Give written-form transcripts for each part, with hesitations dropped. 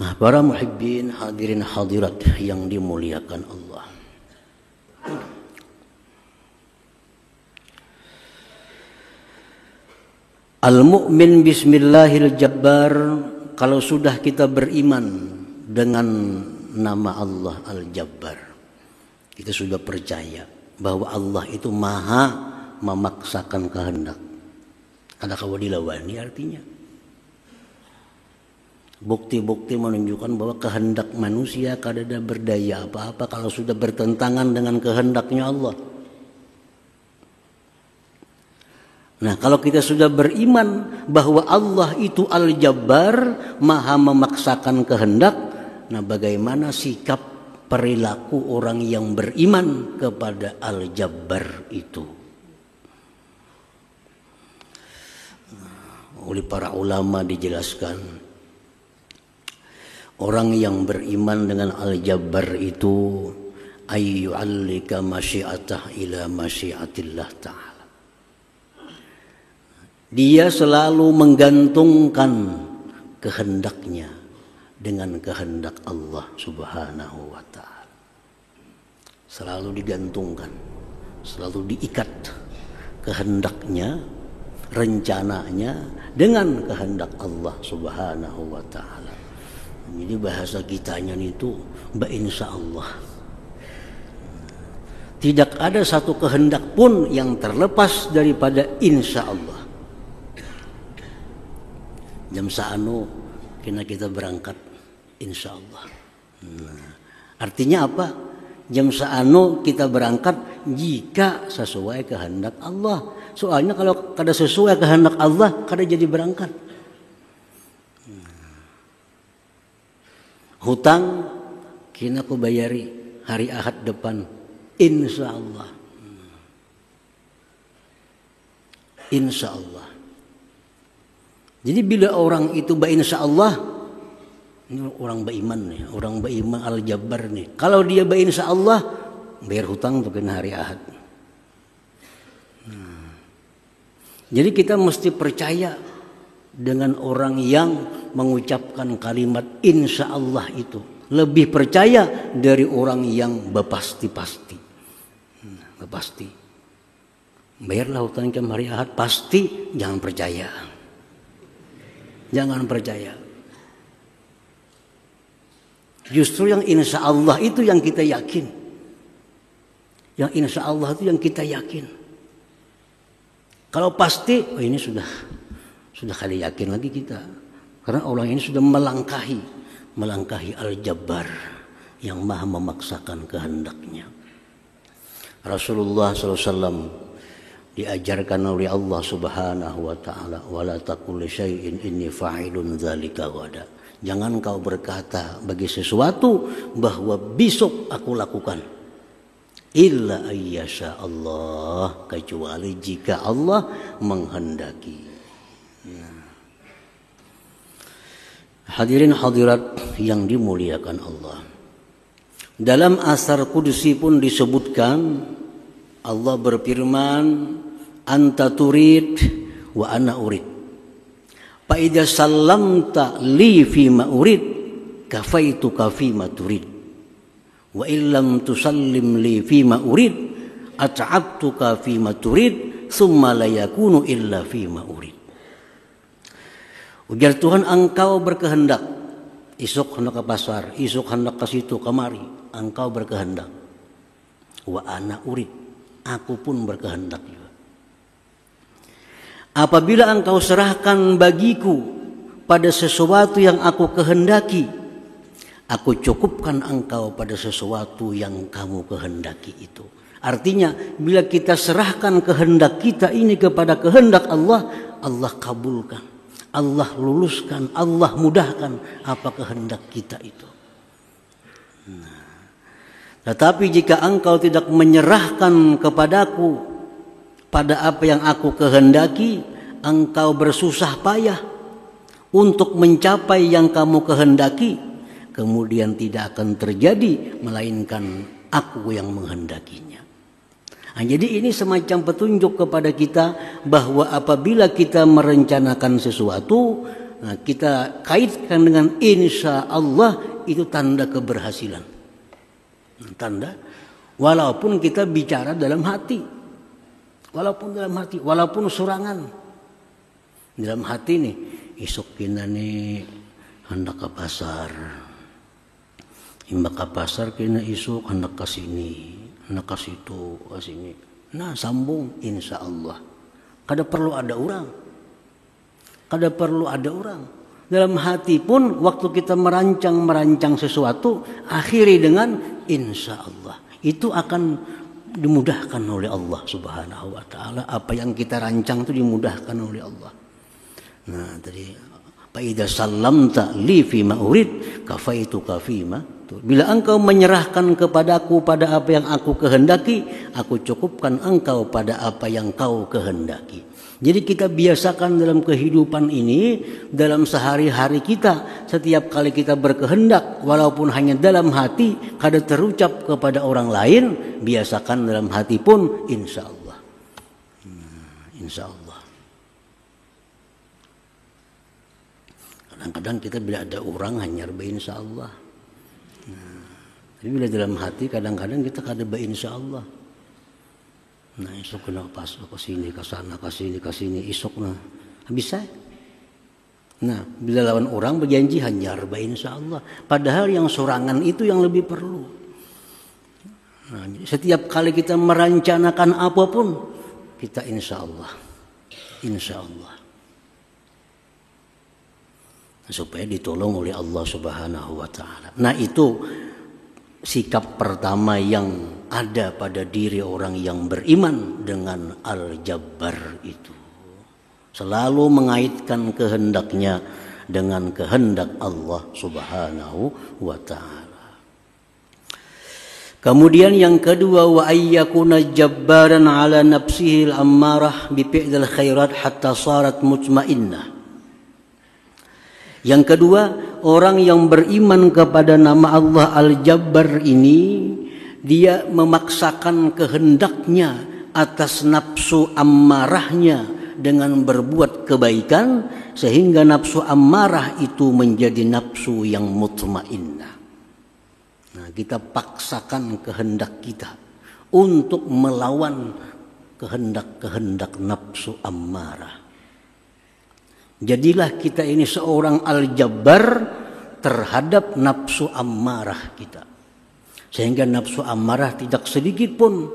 Nah, para muhibbin, hadirin hadirat yang dimuliakan Allah. Al-mu'min bismillahil jabbar, kalau sudah kita beriman dengan nama Allah Al-Jabbar, kita sudah percaya bahwa Allah itu maha memaksakan kehendak. Ada kawadilawani artinya. Bukti-bukti menunjukkan bahwa kehendak manusia kadada berdaya apa-apa kalau sudah bertentangan dengan kehendaknya Allah. Nah, kalau kita sudah beriman bahwa Allah itu Al-Jabbar, maha memaksakan kehendak, nah bagaimana sikap perilaku orang yang beriman kepada Al-Jabbar itu? Oleh para ulama dijelaskan, orang yang beriman dengan Al-Jabbar itu ayyu'allika masyiatah ila masyiatillah ta'ala. Dia selalu menggantungkan kehendaknya dengan kehendak Allah Subhanahu wa ta'ala. Selalu digantungkan, selalu diikat kehendaknya, rencananya dengan kehendak Allah Subhanahu wa ta'ala. Jadi bahasa kitanya itu insya Allah. Tidak ada satu kehendak pun yang terlepas daripada insya Allah. Jam saanu kena kita berangkat insya Allah. Artinya apa? Jam saanu kita berangkat jika sesuai kehendak Allah. Soalnya kalau kada sesuai kehendak Allah, kada jadi berangkat. Hutang kena ku bayari hari Ahad depan insya Allah. Insya Allah. Jadi bila orang itu insya Allah, ini orang beriman nih, orang beriman Al-Jabbar nih. Kalau dia insya Allah, bayar hutang tuh kena hari Ahad. Jadi kita mesti percaya dengan orang yang mengucapkan kalimat insya Allah itu. Lebih percaya dari orang yang berpasti-pasti. Berpasti. Bayarlah hutang ke hari Ahad, pasti jangan percaya. Jangan percaya. Justru yang insya Allah itu yang kita yakin. Yang insya Allah itu yang kita yakin. Kalau pasti, oh ini sudah kali yakin lagi kita. Karena orang ini sudah melangkahi Al-Jabbar yang maha memaksakan kehendaknya. Rasulullah SAW diajarkan oleh Allah Subhanahu wa ta'ala, wala taqul syai'in inni fa'ilun dzalika ghadan. Jangan kau berkata bagi sesuatu bahwa besok aku lakukan. Illa ayyasha Allah, kecuali jika Allah menghendaki. Hadirin hadirat yang dimuliakan Allah. Dalam asar kudusi pun disebutkan Allah berfirman, anta turid wa ana urid. Fa idza sallamta li fi ma urid kafaituka fi ma turid. Wa illam tusallim li fi ma urid at'abtuka fi ma turid thumma la yakunu illa fi ma urid. Ujar Tuhan, engkau berkehendak isuk hendak ke pasar, isuk hendak ke situ kemari, engkau berkehendak. Wa ana urid, aku pun berkehendak juga. Apabila engkau serahkan bagiku pada sesuatu yang aku kehendaki, aku cukupkan engkau pada sesuatu yang kamu kehendaki itu. Artinya bila kita serahkan kehendak kita ini kepada kehendak Allah, Allah kabulkan, Allah luluskan, Allah mudahkan apa kehendak kita itu. Tetapi jika engkau tidak menyerahkan kepadaku pada apa yang aku kehendaki, engkau bersusah payah untuk mencapai yang kamu kehendaki, kemudian tidak akan terjadi melainkan aku yang menghendakinya. Nah, jadi ini semacam petunjuk kepada kita bahwa apabila kita merencanakan sesuatu, Nah, kita kaitkan dengan insya Allah, itu tanda keberhasilan. Tanda, walaupun kita bicara dalam hati, walaupun surangan dalam hati nih, isuk kita nih hendak ke pasar, imbak ke pasar kena isuk hendak ke sini, hendak ke situ, ke sini. Nah, sambung insya Allah. Kada perlu ada orang. Dalam hati pun waktu kita merancang sesuatu, akhiri dengan insya Allah. Itu akan dimudahkan oleh Allah Subhanahu wa taala. Apa yang kita rancang itu dimudahkan oleh Allah. Nah, tadi Fa'idha sallamta li fima urid kafaituka fima. Bila engkau menyerahkan kepadaku pada apa yang aku kehendaki, aku cukupkan engkau pada apa yang kau kehendaki. Jadi kita biasakan dalam kehidupan ini, dalam sehari-hari kita, setiap kali kita berkehendak, walaupun hanya dalam hati, kada terucap kepada orang lain, biasakan dalam hati pun, insya Allah. Insya Allah. Kadang-kadang kita bila ada orang hanya insya Allah. Tapi bila dalam hati, kadang-kadang kita kada insya Allah. Nah, esok kena pas ke sini, ke sana, ke sini, esok nah. Bisa. Nah, bila lawan orang berjanji hanya insya Allah. Padahal yang sorangan itu yang lebih perlu. Nah, setiap kali kita merencanakan apapun, kita insya Allah. Insya Allah. Supaya ditolong oleh Allah Subhanahu wa taala. Nah, itu sikap pertama yang ada pada diri orang yang beriman dengan Al-Jabbar itu. Selalu mengaitkan kehendaknya dengan kehendak Allah Subhanahu wa taala. Kemudian yang kedua, wa ayyakuna jabbaran ala nafsihi al-ammarah bi fi'lil khairat hatta sarat mutmainnah. Yang kedua, orang yang beriman kepada nama Allah Al-Jabbar ini, dia memaksakan kehendaknya atas nafsu ammarahnya dengan berbuat kebaikan, sehingga nafsu ammarah itu menjadi nafsu yang mutmainnah. Nah, kita paksakan kehendak kita untuk melawan kehendak-kehendak nafsu ammarah. Jadilah kita ini seorang Al-Jabbar terhadap nafsu ammarah kita. Sehingga nafsu ammarah tidak sedikit pun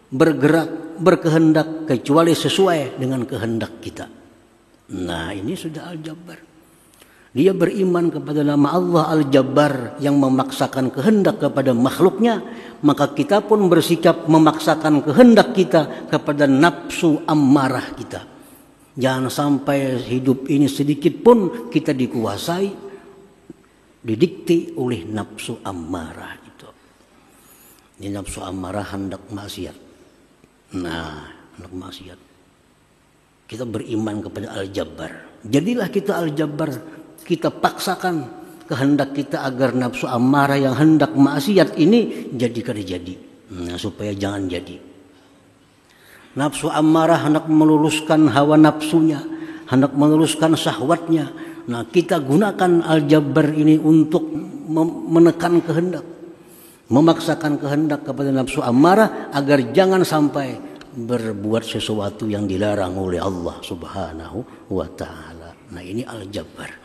bergerak, berkehendak kecuali sesuai dengan kehendak kita. Nah, ini sudah Al-Jabbar. Dia beriman kepada nama Allah Al-Jabbar yang memaksakan kehendak kepada makhluknya, maka kita pun bersikap memaksakan kehendak kita kepada nafsu ammarah kita. Jangan sampai hidup ini sedikit pun kita dikuasai, didikte oleh nafsu ammarah itu. Ini nafsu ammarah hendak maksiat. Nah, hendak maksiat. Kita beriman kepada Al-Jabbar. Jadilah kita Al-Jabbar, kita paksakan kehendak kita agar nafsu ammarah yang hendak maksiat ini jadi kada jadi. Nah, supaya jangan jadi. Nafsu ammarah hendak meluluskan hawa nafsunya, hendak meluluskan syahwatnya. Nah, kita gunakan Al-Jabbar ini untuk menekan kehendak, memaksakan kehendak kepada nafsu ammarah agar jangan sampai berbuat sesuatu yang dilarang oleh Allah Subhanahu wa taala. Nah, ini Al-Jabbar.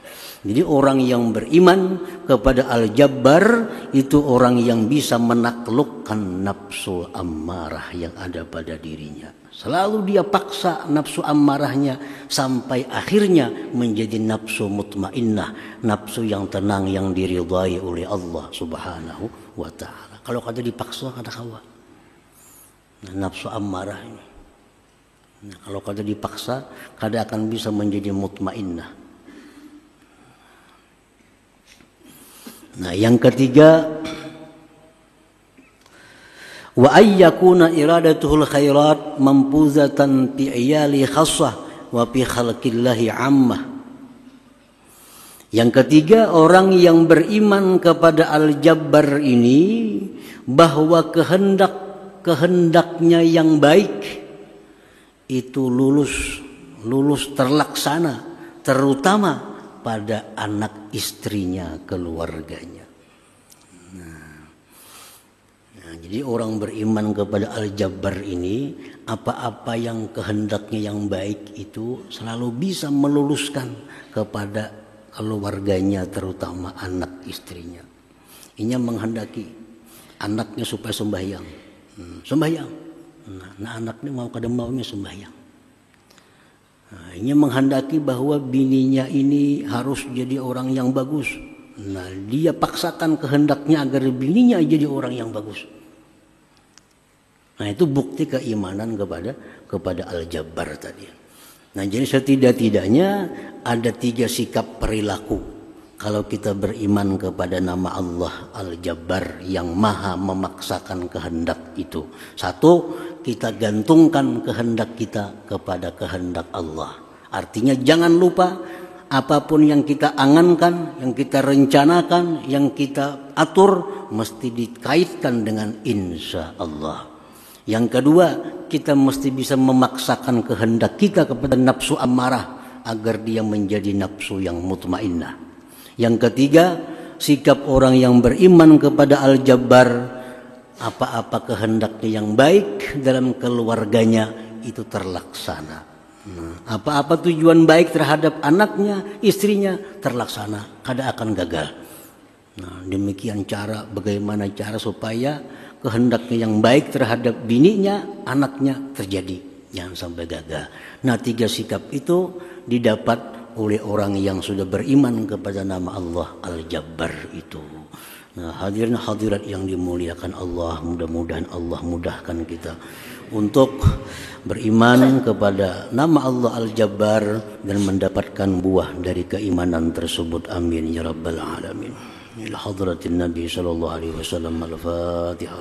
Jadi orang yang beriman kepada Al-Jabbar itu orang yang bisa menaklukkan nafsu ammarah yang ada pada dirinya. Selalu dia paksa nafsu ammarahnya sampai akhirnya menjadi nafsu mutmainnah, nafsu yang tenang yang diridhai oleh Allah Subhanahu wa taala. Kalau kada dipaksa kada kawa. Nah, nafsu ammarah ini. Nah, kalau kada dipaksa kada akan bisa menjadi mutmainnah. Nah, yang ketiga, wa ayyakuna iradatuhul khairat mampuzatan fi iyali khassah wa fi khalqillahi ammah. Yang ketiga, orang yang beriman kepada Al-Jabbar ini bahwa kehendaknya yang baik itu lulus terlaksana, terutama kepada anak istrinya, keluarganya. Jadi orang beriman kepada Al-Jabbar ini, apa-apa yang kehendaknya yang baik itu selalu bisa meluluskan kepada keluarganya, terutama anak istrinya. Ini menghendaki anaknya supaya sembahyang, sembahyang. Nah anaknya mau kada maunya sembahyang. Nah, ini menghendaki bahwa bininya ini harus jadi orang yang bagus. Nah dia paksakan kehendaknya agar bininya jadi orang yang bagus. Nah itu bukti keimanan kepada Al-Jabbar tadi. Nah jadi setidak-tidaknya ada 3 sikap perilaku kalau kita beriman kepada nama Allah Al-Jabbar yang maha memaksakan kehendak itu. 1, kita gantungkan kehendak kita kepada kehendak Allah. Artinya jangan lupa apapun yang kita angankan, yang kita rencanakan, yang kita atur mesti dikaitkan dengan insya Allah. Yang kedua, kita mesti bisa memaksakan kehendak kita kepada nafsu amarah agar dia menjadi nafsu yang mutmainnah. Yang ketiga, sikap orang yang beriman kepada Al-Jabbar, apa-apa kehendaknya yang baik dalam keluarganya itu terlaksana. Apa-apa tujuan baik terhadap anaknya, istrinya terlaksana, kada akan gagal. Nah, demikian cara, bagaimana cara supaya kehendaknya yang baik terhadap bininya, anaknya terjadi, jangan sampai gagal. Nah 3 sikap itu didapat oleh orang yang sudah beriman kepada nama Allah Al-Jabbar itu. Nah hadirin hadirat yang dimuliakan Allah, mudah-mudahan Allah mudahkan kita untuk beriman kepada nama Allah Al-Jabbar dan mendapatkan buah dari keimanan tersebut. Amin ya rabbal alamin. إلى حضرة النبي صلى الله عليه وسلم. الفاتحة.